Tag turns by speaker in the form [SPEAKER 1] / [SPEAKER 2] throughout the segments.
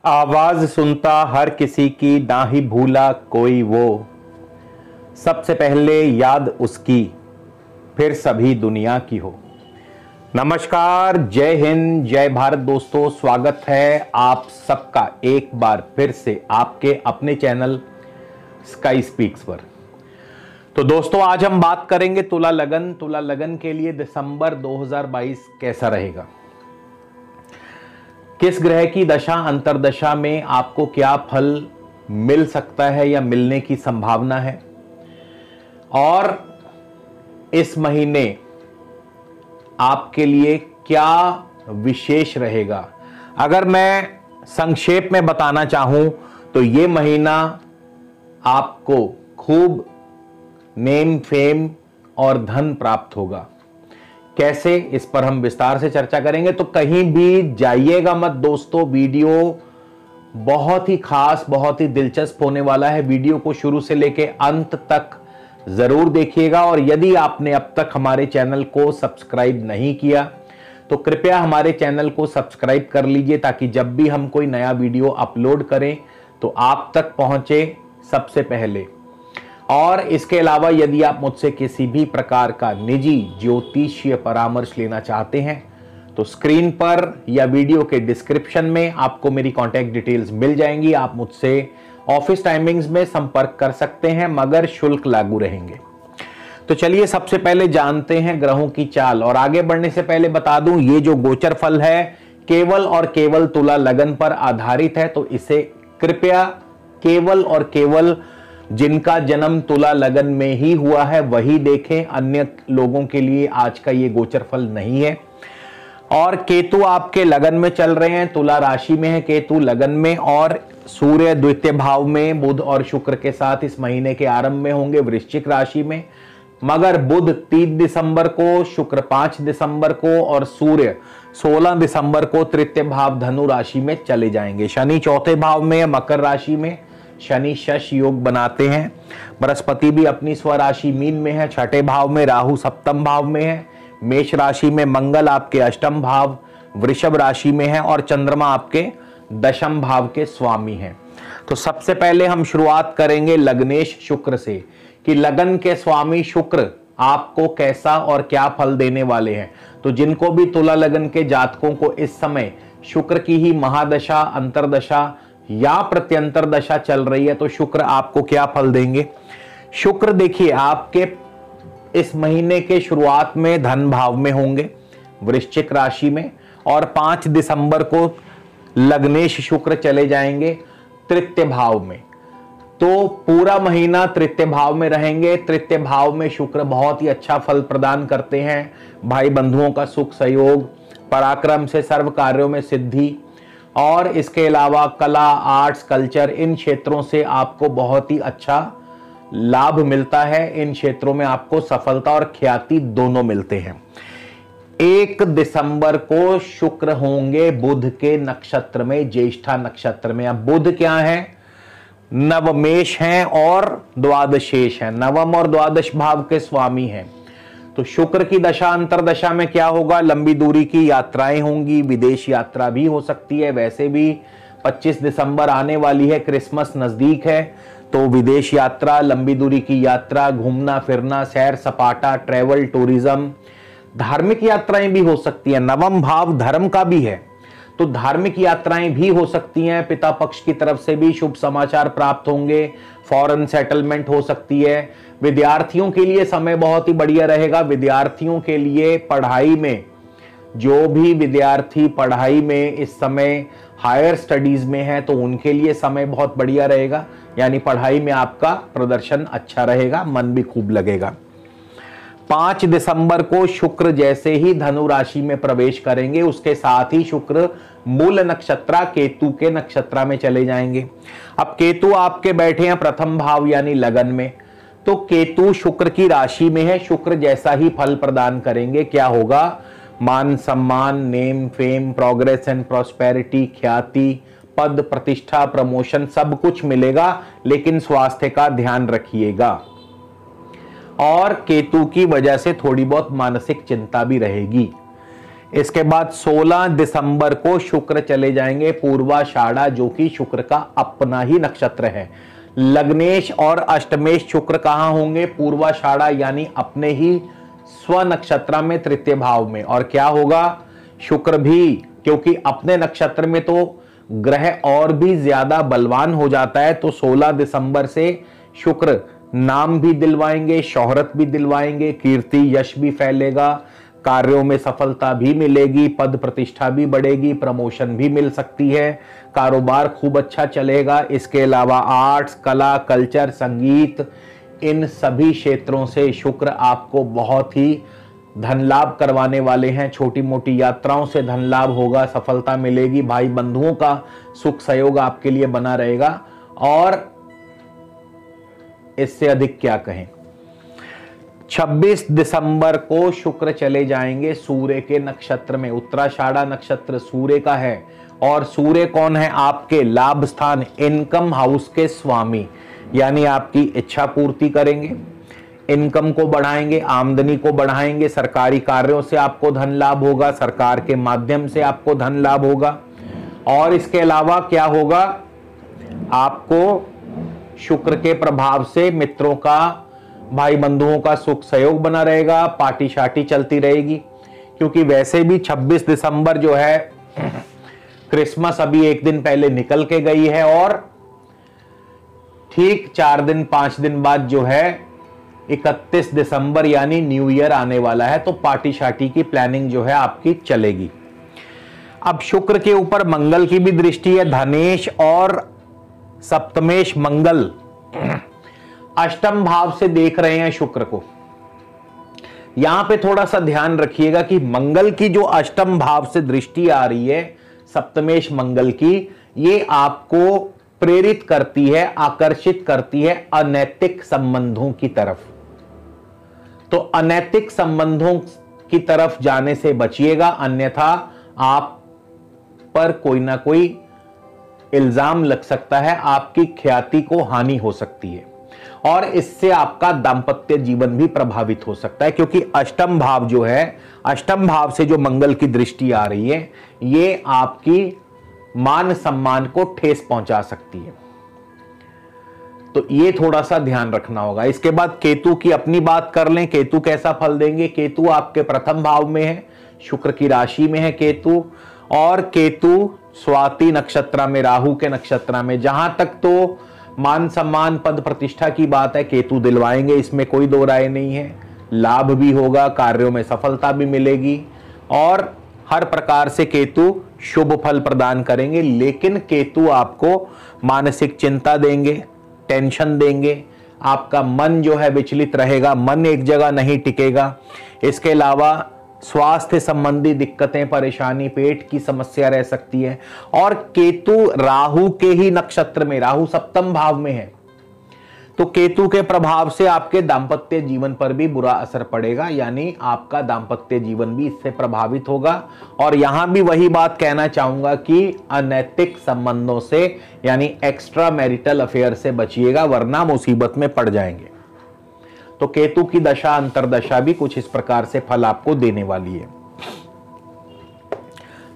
[SPEAKER 1] आवाज सुनता हर किसी की, ना ही भूला कोई वो। सबसे पहले याद उसकी, फिर सभी दुनिया की हो। नमस्कार, जय हिंद, जय भारत दोस्तों। स्वागत है आप सबका एक बार फिर से आपके अपने चैनल स्काई स्पीक्स पर। तो दोस्तों, आज हम बात करेंगे तुला लगन के लिए दिसंबर 2022 कैसा रहेगा। किस ग्रह की दशा अंतरदशा में आपको क्या फल मिल सकता है या मिलने की संभावना है, और इस महीने आपके लिए क्या विशेष रहेगा। अगर मैं संक्षेप में बताना चाहूं तो यह महीना आपको खूब नेम फेम और धन प्राप्त होगा। कैसे, इस पर हम विस्तार से चर्चा करेंगे। तो कहीं भी जाइएगा मत दोस्तों, वीडियो बहुत ही खास, बहुत ही दिलचस्प होने वाला है। वीडियो को शुरू से लेकर अंत तक जरूर देखिएगा। और यदि आपने अब तक हमारे चैनल को सब्सक्राइब नहीं किया तो कृपया हमारे चैनल को सब्सक्राइब कर लीजिए, ताकि जब भी हम कोई नया वीडियो अपलोड करें तो आप तक पहुंचे सबसे पहले। और इसके अलावा यदि आप मुझसे किसी भी प्रकार का निजी ज्योतिषीय परामर्श लेना चाहते हैं तो स्क्रीन पर या वीडियो के डिस्क्रिप्शन में आपको मेरी कांटेक्ट डिटेल्स मिल जाएंगी। आप मुझसे ऑफिस टाइमिंग्स में संपर्क कर सकते हैं, मगर शुल्क लागू रहेंगे। तो चलिए सबसे पहले जानते हैं ग्रहों की चाल। और आगे बढ़ने से पहले बता दूं, ये जो गोचर फल है केवल और केवल तुला लगन पर आधारित है। तो इसे कृपया केवल और केवल जिनका जन्म तुला लगन में ही हुआ है वही देखें। अन्य लोगों के लिए आज का ये गोचर फल नहीं है। और केतु आपके लगन में चल रहे हैं, तुला राशि में है केतु लगन में, और सूर्य द्वितीय भाव में बुध और शुक्र के साथ इस महीने के आरंभ में होंगे वृश्चिक राशि में। मगर बुध 3 दिसंबर को, शुक्र 5 दिसंबर को और सूर्य 16 दिसंबर को तृतीय भाव धनु राशि में चले जाएंगे। शनि चौथे भाव में, मकर राशि में शनि शश योग बनाते हैं। बृहस्पति भी अपनी स्वराशि मीन में है, छठे भाव में। राहु सप्तम भाव में है, मेष राशि में। मंगल आपके अष्टम भाव वृषभ राशि में है, और चंद्रमा आपके दशम भाव के स्वामी हैं। तो सबसे पहले हम शुरुआत करेंगे लग्नेश शुक्र से, कि लगन के स्वामी शुक्र आपको कैसा और क्या फल देने वाले हैं। तो जिनको भी तुला लगन के जातकों को इस समय शुक्र की ही महादशा, अंतरदशा या प्रत्यंतर दशा चल रही है, तो शुक्र आपको क्या फल देंगे। शुक्र देखिए आपके इस महीने के शुरुआत में धन भाव में होंगे वृश्चिक राशि में, और 5 दिसंबर को लग्नेश शुक्र चले जाएंगे तृतीय भाव में। तो पूरा महीना तृतीय भाव में रहेंगे। तृतीय भाव में शुक्र बहुत ही अच्छा फल प्रदान करते हैं। भाई बंधुओं का सुख सहयोग, पराक्रम से सर्व कार्यों में सिद्धि, और इसके अलावा कला, आर्ट्स, कल्चर, इन क्षेत्रों से आपको बहुत ही अच्छा लाभ मिलता है। इन क्षेत्रों में आपको सफलता और ख्याति दोनों मिलते हैं। 1 दिसंबर को शुक्र होंगे बुध के नक्षत्र में, ज्येष्ठा नक्षत्र में। अब बुध क्या है, नवमेश हैं और द्वादशेश हैं, नवम और द्वादश भाव के स्वामी हैं। तो शुक्र की दशा अंतरदशा में क्या होगा, लंबी दूरी की यात्राएं होंगी, विदेश यात्रा भी हो सकती है। वैसे भी 25 दिसंबर आने वाली है, क्रिसमस नजदीक है, तो विदेश यात्रा, लंबी दूरी की यात्रा, घूमना फिरना, सैर सपाटा, ट्रैवल, टूरिज्म, धार्मिक यात्राएं भी हो सकती हैं। नवम भाव धर्म का भी है, तो धार्मिक यात्राएं भी हो सकती हैं। पिता पक्ष की तरफ से भी शुभ समाचार प्राप्त होंगे, फॉरेन सेटलमेंट हो सकती है। विद्यार्थियों के लिए समय बहुत ही बढ़िया रहेगा। विद्यार्थियों के लिए पढ़ाई में, जो भी विद्यार्थी पढ़ाई में इस समय हायर स्टडीज में है, तो उनके लिए समय बहुत बढ़िया रहेगा। यानी पढ़ाई में आपका प्रदर्शन अच्छा रहेगा, मन भी खूब लगेगा। 5 दिसंबर को शुक्र जैसे ही धनु राशि में प्रवेश करेंगे, उसके साथ ही शुक्र मूल नक्षत्र केतु के नक्षत्र में चले जाएंगे। अब केतु आपके बैठे हैं प्रथम भाव यानी लगन में, तो केतु शुक्र की राशि में है। शुक्र जैसा ही फल प्रदान करेंगे। क्या होगा, मान सम्मान, name fame, progress and prosperity, ख्याति, पद प्रतिष्ठा, प्रमोशन, सब कुछ मिलेगा। लेकिन स्वास्थ्य का ध्यान रखिएगा, और केतु की वजह से थोड़ी बहुत मानसिक चिंता भी रहेगी। इसके बाद 16 दिसंबर को शुक्र चले जाएंगे पूर्वाषाढ़ा, जो कि शुक्र का अपना ही नक्षत्र है। लग्नेश और अष्टमेश शुक्र कहां होंगे? पूर्वाषाढ़ा यानी अपने ही स्व नक्षत्र में, तृतीय भाव में। और क्या होगा? शुक्र भी, क्योंकि अपने नक्षत्र में तो ग्रह और भी ज्यादा बलवान हो जाता है, तो 16 दिसंबर से शुक्र नाम भी दिलवाएंगे, शोहरत भी दिलवाएंगे, कीर्ति यश भी फैलेगा, कार्यों में सफलता भी मिलेगी, पद प्रतिष्ठा भी बढ़ेगी, प्रमोशन भी मिल सकती है, कारोबार खूब अच्छा चलेगा। इसके अलावा आर्ट्स, कला, कल्चर, संगीत, इन सभी क्षेत्रों से शुक्र आपको बहुत ही धन लाभ करवाने वाले हैं। छोटी मोटी यात्राओं से धन लाभ होगा, सफलता मिलेगी, भाई बंधुओं का सुख सहयोग आपके लिए बना रहेगा। और इससे अधिक क्या कहें। 26 दिसंबर को शुक्र चले जाएंगे सूर्य के नक्षत्र में। उत्तराषाढ़ा नक्षत्र सूर्य का है, और सूर्य कौन है? आपके लाभ स्थान, इनकम हाउस के स्वामी, यानी आपकी इच्छा पूर्ति करेंगे, इनकम को बढ़ाएंगे, आमदनी को बढ़ाएंगे, सरकारी कार्यों से आपको धन लाभ होगा, सरकार के माध्यम से आपको धन लाभ होगा। और इसके अलावा क्या होगा? आपको शुक्र के प्रभाव से मित्रों का, भाई बंधुओं का सुख सहयोग बना रहेगा, पार्टी शार्टी चलती रहेगी, क्योंकि वैसे भी 26 दिसंबर जो है क्रिसमस अभी एक दिन पहले निकल के गई है, और ठीक 4 दिन 5 दिन बाद जो है 31 दिसंबर यानी न्यू ईयर आने वाला है, तो पार्टी शार्टी की प्लानिंग जो है आपकी चलेगी। अब शुक्र के ऊपर मंगल की भी दृष्टि है। धनेश और सप्तमेश मंगल अष्टम भाव से देख रहे हैं शुक्र को। यहां पे थोड़ा सा ध्यान रखिएगा कि मंगल की जो अष्टम भाव से दृष्टि आ रही है, सप्तमेश मंगल की, ये आपको प्रेरित करती है, आकर्षित करती है अनैतिक संबंधों की तरफ। तो अनैतिक संबंधों की तरफ जाने से बचिएगा, अन्यथा आप पर कोई ना कोई इल्जाम लग सकता है, आपकी ख्याति को हानि हो सकती है, और इससे आपका दांपत्य जीवन भी प्रभावित हो सकता है, क्योंकि अष्टम भाव जो है, अष्टम भाव से जो मंगल की दृष्टि आ रही है, ये आपकी मान सम्मान को ठेस पहुंचा सकती है। तो ये थोड़ा सा ध्यान रखना होगा। इसके बाद केतु की अपनी बात कर लें। केतु कैसा फल देंगे? केतु आपके प्रथम भाव में है, शुक्र की राशि में है केतु, और केतु स्वाति नक्षत्र में, राहु के नक्षत्र में। जहां तक तो मान सम्मान पद प्रतिष्ठा की बात है, केतु दिलवाएंगे, इसमें कोई दो राय नहीं है। लाभ भी होगा, कार्यों में सफलता भी मिलेगी, और हर प्रकार से केतु शुभ फल प्रदान करेंगे। लेकिन केतु आपको मानसिक चिंता देंगे, टेंशन देंगे, आपका मन जो है विचलित रहेगा, मन एक जगह नहीं टिकेगा। इसके अलावा स्वास्थ्य संबंधी दिक्कतें, परेशानी, पेट की समस्या रह सकती है। और केतु राहु के ही नक्षत्र में, राहु सप्तम भाव में है, तो केतु के प्रभाव से आपके दांपत्य जीवन पर भी बुरा असर पड़ेगा, यानी आपका दांपत्य जीवन भी इससे प्रभावित होगा। और यहां भी वही बात कहना चाहूंगा कि अनैतिक संबंधों से, यानी एक्स्ट्रा मैरिटल अफेयर से बचिएगा, वरना मुसीबत में पड़ जाएंगे। तो केतु की दशा अंतरदशा भी कुछ इस प्रकार से फल आपको देने वाली है।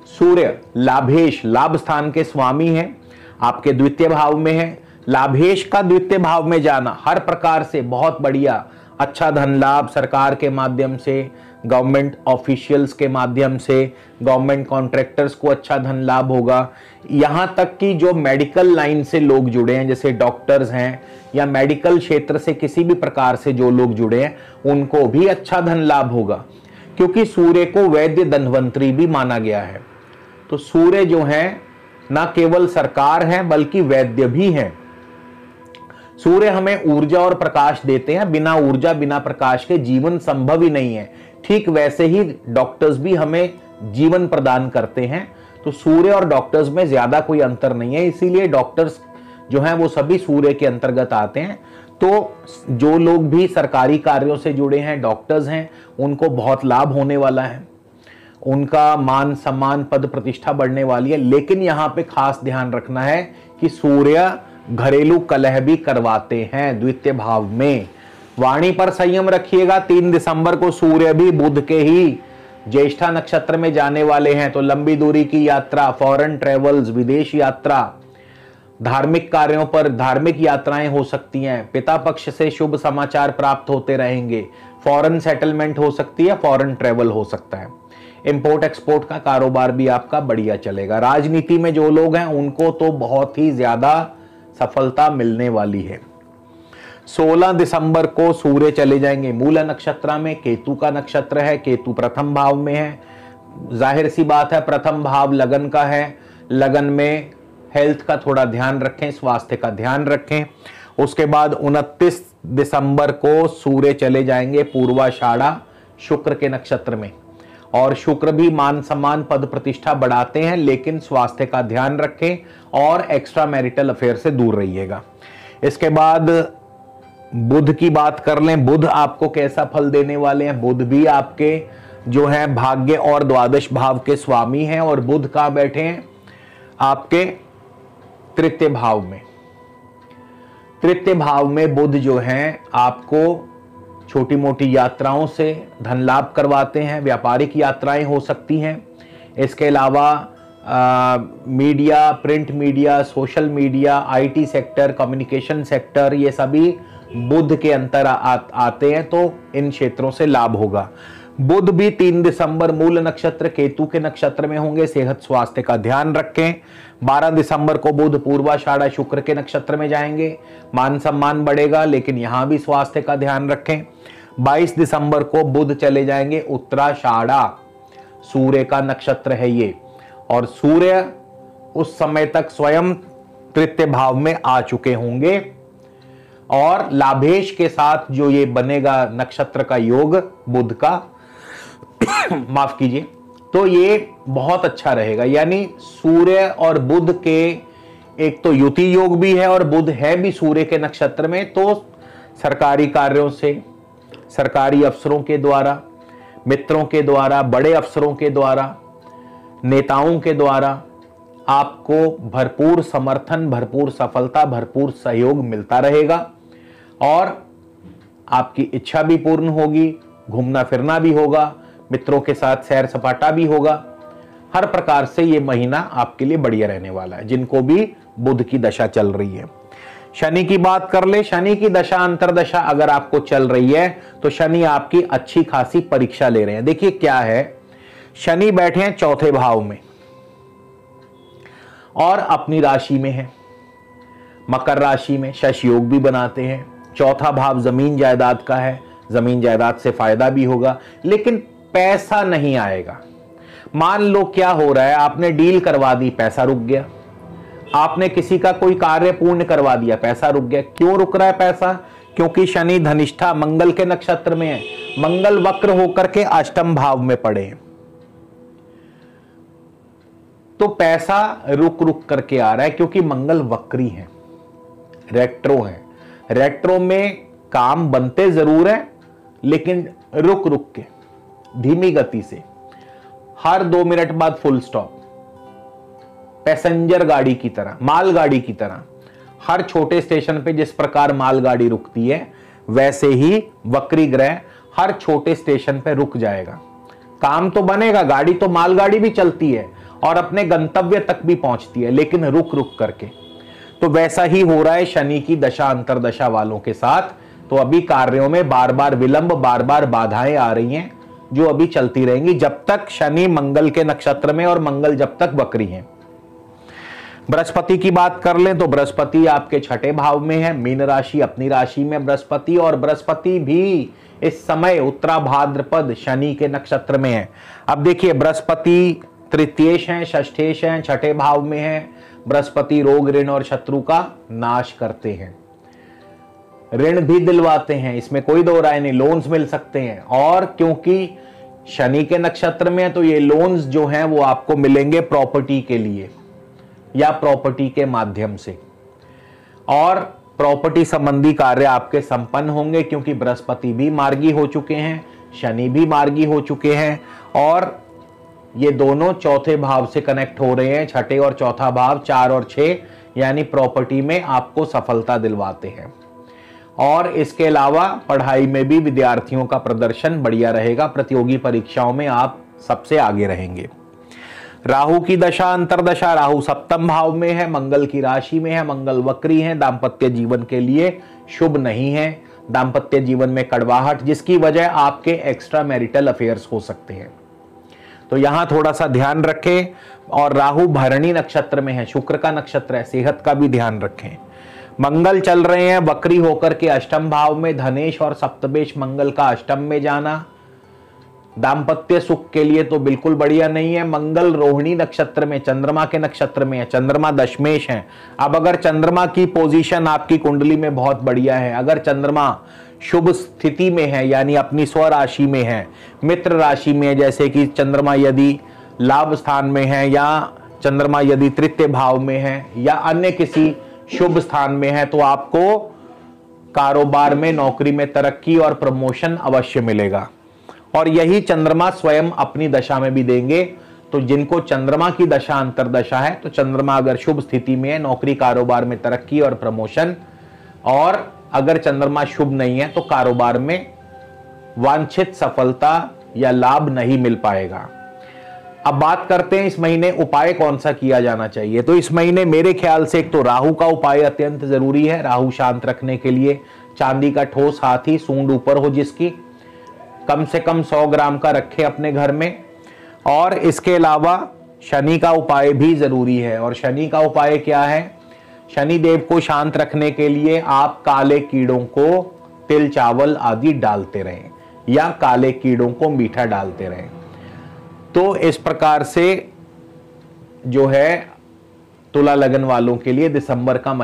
[SPEAKER 1] सूर्य लाभेश, लाभ स्थान के स्वामी है, आपके द्वितीय भाव में है। लाभेश का द्वितीय भाव में जाना हर प्रकार से बहुत बढ़िया, अच्छा धन लाभ, सरकार के माध्यम से, गवर्नमेंट ऑफिशियल्स के माध्यम से, गवर्नमेंट कॉन्ट्रैक्टर्स को अच्छा धन लाभ होगा। यहां तक कि जो मेडिकल लाइन से लोग जुड़े हैं, जैसे डॉक्टर्स हैं या मेडिकल क्षेत्र से किसी भी प्रकार से जो लोग जुड़े हैं, उनको भी अच्छा धन लाभ होगा, क्योंकि सूर्य को वैद्य धन्वंतरी भी माना गया है। तो सूर्य जो है ना केवल सरकार है बल्कि वैद्य भी है। सूर्य हमें ऊर्जा और प्रकाश देते हैं, बिना ऊर्जा बिना प्रकाश के जीवन संभव ही नहीं है। ठीक वैसे ही डॉक्टर्स भी हमें जीवन प्रदान करते हैं। तो सूर्य और डॉक्टर्स में ज्यादा कोई अंतर नहीं है, इसीलिए डॉक्टर्स जो हैं वो सभी सूर्य के अंतर्गत आते हैं। तो जो लोग भी सरकारी कार्यों से जुड़े हैं, डॉक्टर्स हैं, उनको बहुत लाभ होने वाला है, उनका मान सम्मान पद प्रतिष्ठा बढ़ने वाली है। लेकिन यहाँ पे खास ध्यान रखना है कि सूर्य घरेलू कलह भी करवाते हैं द्वितीय भाव में। वाणी पर संयम रखिएगा। 3 दिसंबर को सूर्य भी बुध के ही ज्येष्ठा नक्षत्र में जाने वाले हैं तो लंबी दूरी की यात्रा, फॉरेन ट्रेवल्स, विदेश यात्रा, धार्मिक कार्यों पर धार्मिक यात्राएं हो सकती हैं। पिता पक्ष से शुभ समाचार प्राप्त होते रहेंगे। फॉरेन सेटलमेंट हो सकती है, फॉरेन ट्रेवल हो सकता है। इंपोर्ट एक्सपोर्ट का कारोबार भी आपका बढ़िया चलेगा। राजनीति में जो लोग हैं उनको तो बहुत ही ज्यादा सफलता मिलने वाली है। 16 दिसंबर को सूर्य चले जाएंगे मूला नक्षत्र में। केतु का नक्षत्र है, केतु प्रथम भाव में है। जाहिर सी बात है प्रथम भाव लगन का है। लगन में हेल्थ का थोड़ा ध्यान रखें, स्वास्थ्य का ध्यान रखें। उसके बाद 29 दिसंबर को सूर्य चले जाएंगे पूर्वाषाढ़ा शुक्र के नक्षत्र में। और शुक्र भी मान सम्मान पद प्रतिष्ठा बढ़ाते हैं, लेकिन स्वास्थ्य का ध्यान रखें और एक्स्ट्रा मैरिटल अफेयर से दूर रहिएगा। इसके बाद बुध की बात कर लें। बुध आपको कैसा फल देने वाले हैं? बुध भी आपके जो है भाग्य और द्वादश भाव के स्वामी हैं। और बुध कहां बैठे हैं? आपके तृतीय भाव में। तृतीय भाव में बुध जो है आपको छोटी मोटी यात्राओं से धन लाभ करवाते हैं। व्यापारिक यात्राएं हो सकती हैं। इसके अलावा media, print media, social media, IT sector, communication sector, ये सभी बुध के अंतर आते हैं, तो इन क्षेत्रों से लाभ होगा। बुध भी 3 दिसंबर मूल नक्षत्र केतु के नक्षत्र में होंगे। सेहत स्वास्थ्य का ध्यान रखें। 12 दिसंबर को बुध पूर्वाषाढ़ा शुक्र के नक्षत्र में जाएंगे। मान सम्मान बढ़ेगा, लेकिन यहां भी स्वास्थ्य का ध्यान रखें। 22 दिसंबर को बुध चले जाएंगे उत्तराषाढ़ा, सूर्य का नक्षत्र है ये। और सूर्य उस समय तक स्वयं तृतीय भाव में आ चुके होंगे। और लाभेश के साथ जो ये बनेगा नक्षत्र का योग बुध का माफ कीजिए, तो ये बहुत अच्छा रहेगा। यानी सूर्य और बुध के एक तो युति योग भी है और बुध है भी सूर्य के नक्षत्र में, तो सरकारी कार्यों से, सरकारी अफसरों के द्वारा, मित्रों के द्वारा, बड़े अफसरों के द्वारा, नेताओं के द्वारा आपको भरपूर समर्थन, भरपूर सफलता, भरपूर सहयोग मिलता रहेगा। और आपकी इच्छा भी पूर्ण होगी, घूमना फिरना भी होगा, मित्रों के साथ सैर सपाटा भी होगा। हर प्रकार से ये महीना आपके लिए बढ़िया रहने वाला है, जिनको भी बुध की दशा चल रही है। शनि की बात कर ले। शनि की दशा अंतरदशा अगर आपको चल रही है तो शनि आपकी अच्छी खासी परीक्षा ले रहे हैं। देखिए क्या है, शनि बैठे हैं चौथे भाव में और अपनी राशि में है, मकर राशि में। शश योग भी बनाते हैं। चौथा भाव जमीन जायदाद का है, जमीन जायदाद से फायदा भी होगा, लेकिन पैसा नहीं आएगा। मान लो क्या हो रहा है, आपने डील करवा दी, पैसा रुक गया। आपने किसी का कोई कार्य पूर्ण करवा दिया, पैसा रुक गया। क्यों रुक रहा है पैसा? क्योंकि शनि धनिष्ठा मंगल के नक्षत्र में है। मंगल वक्र होकर के अष्टम भाव में पड़े हैं, तो पैसा रुक रुक करके आ रहा है, क्योंकि मंगल वक्री है, रेट्रो है। रेट्रो में काम बनते जरूर है, लेकिन रुक रुक के, धीमी गति से, हर 2 मिनट बाद फुल स्टॉप। पैसेंजर गाड़ी की तरह, मालगाड़ी की तरह, हर छोटे स्टेशन पे जिस प्रकार मालगाड़ी रुकती है, वैसे ही वक्री ग्रह हर छोटे स्टेशन पे रुक जाएगा। काम तो बनेगा, गाड़ी तो मालगाड़ी भी चलती है और अपने गंतव्य तक भी पहुंचती है, लेकिन रुक रुक करके। तो वैसा ही हो रहा है शनि की दशा अंतरदशा वालों के साथ। तो अभी कार्यों में बार बार विलंब, बार बार बाधाएं आ रही हैं, जो अभी चलती रहेंगी जब तक शनि मंगल के नक्षत्र में और मंगल जब तक वक्री हैं। बृहस्पति की बात कर लें तो बृहस्पति आपके छठे भाव में है, मीन राशि, अपनी राशि में बृहस्पति। और बृहस्पति भी इस समय उत्तरा भाद्रपद शनि के नक्षत्र में है। अब देखिए, बृहस्पति तृतीयेश हैं, षष्ठेश हैं, छठे भाव में है। बृहस्पति रोग, ऋण और शत्रु का नाश करते हैं, ऋण भी दिलवाते हैं, इसमें कोई दो राय नहीं, लोन्स मिल सकते हैं। और क्योंकि शनि के नक्षत्र में है तो ये लोन्स जो हैं वो आपको मिलेंगे प्रॉपर्टी के लिए या प्रॉपर्टी के माध्यम से, और प्रॉपर्टी संबंधी कार्य आपके संपन्न होंगे, क्योंकि बृहस्पति भी मार्गी हो चुके हैं, शनि भी मार्गी हो चुके हैं, और ये दोनों चौथे भाव से कनेक्ट हो रहे हैं। छठे और चौथा भाव, 4 और 6, यानी प्रॉपर्टी में आपको सफलता दिलवाते हैं। और इसके अलावा पढ़ाई में भी विद्यार्थियों का प्रदर्शन बढ़िया रहेगा। प्रतियोगी परीक्षाओं में आप सबसे आगे रहेंगे। राहु की दशा अंतरदशा, राहु सप्तम भाव में है, मंगल की राशि में है, मंगल वक्री है, दाम्पत्य जीवन के लिए शुभ नहीं है। दाम्पत्य जीवन में कड़वाहट, जिसकी वजह आपके एक्स्ट्रा मैरिटल अफेयर्स हो सकते हैं, तो यहां थोड़ा सा ध्यान रखें। और राहु भरणी नक्षत्र में है, शुक्र का नक्षत्र है, सेहत का भी ध्यान रखें। मंगल चल रहे हैं वक्री होकर के अष्टम भाव में, धनेश और सप्तमेश मंगल का अष्टम में जाना दाम्पत्य सुख के लिए तो बिल्कुल बढ़िया नहीं है। मंगल रोहिणी नक्षत्र में, चंद्रमा के नक्षत्र में है, चंद्रमा दशमेश है। अब अगर चंद्रमा की पोजीशन आपकी कुंडली में बहुत बढ़िया है, अगर चंद्रमा शुभ स्थिति में है यानी अपनी स्व राशि में है, मित्र राशि में है, जैसे कि चंद्रमा यदि लाभ स्थान में है या चंद्रमा यदि तृतीय भाव में है या अन्य किसी शुभ स्थान में है, तो आपको कारोबार में, नौकरी में तरक्की और प्रमोशन अवश्य मिलेगा। और यही चंद्रमा स्वयं अपनी दशा में भी देंगे। तो जिनको चंद्रमा की दशा अंतरदशा है, तो चंद्रमा अगर शुभ स्थिति में है, नौकरी कारोबार में तरक्की और प्रमोशन, और अगर चंद्रमा शुभ नहीं है तो कारोबार में वांछित सफलता या लाभ नहीं मिल पाएगा। अब बात करते हैं इस महीने उपाय कौन सा किया जाना चाहिए। तो इस महीने मेरे ख्याल से एक तो राहु का उपाय अत्यंत जरूरी है। राहु शांत रखने के लिए चांदी का ठोस हाथी, सूंड ऊपर हो जिसकी, कम से कम 100 ग्राम का रखे अपने घर में। और इसके अलावा शनि का उपाय भी जरूरी है। और शनि का उपाय क्या है? शनि देव को शांत रखने के लिए आप काले कीड़ों को तिल चावल आदि डालते रहें या काले कीड़ों को मीठा डालते रहें। तो इस प्रकार से जो है तुला लगन वालों के लिए दिसंबर का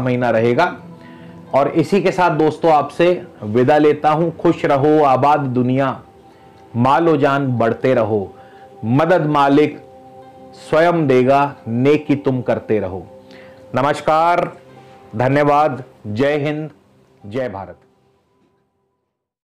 [SPEAKER 1] महीना रहेगा। और इसी के साथ दोस्तों आपसे विदा लेता हूं। खुश रहो, आबाद दुनिया, मालो जान बढ़ते रहो, मदद मालिक स्वयं देगा, नेकी तुम करते रहो। नमस्कार, धन्यवाद, जय हिंद, जय भारत।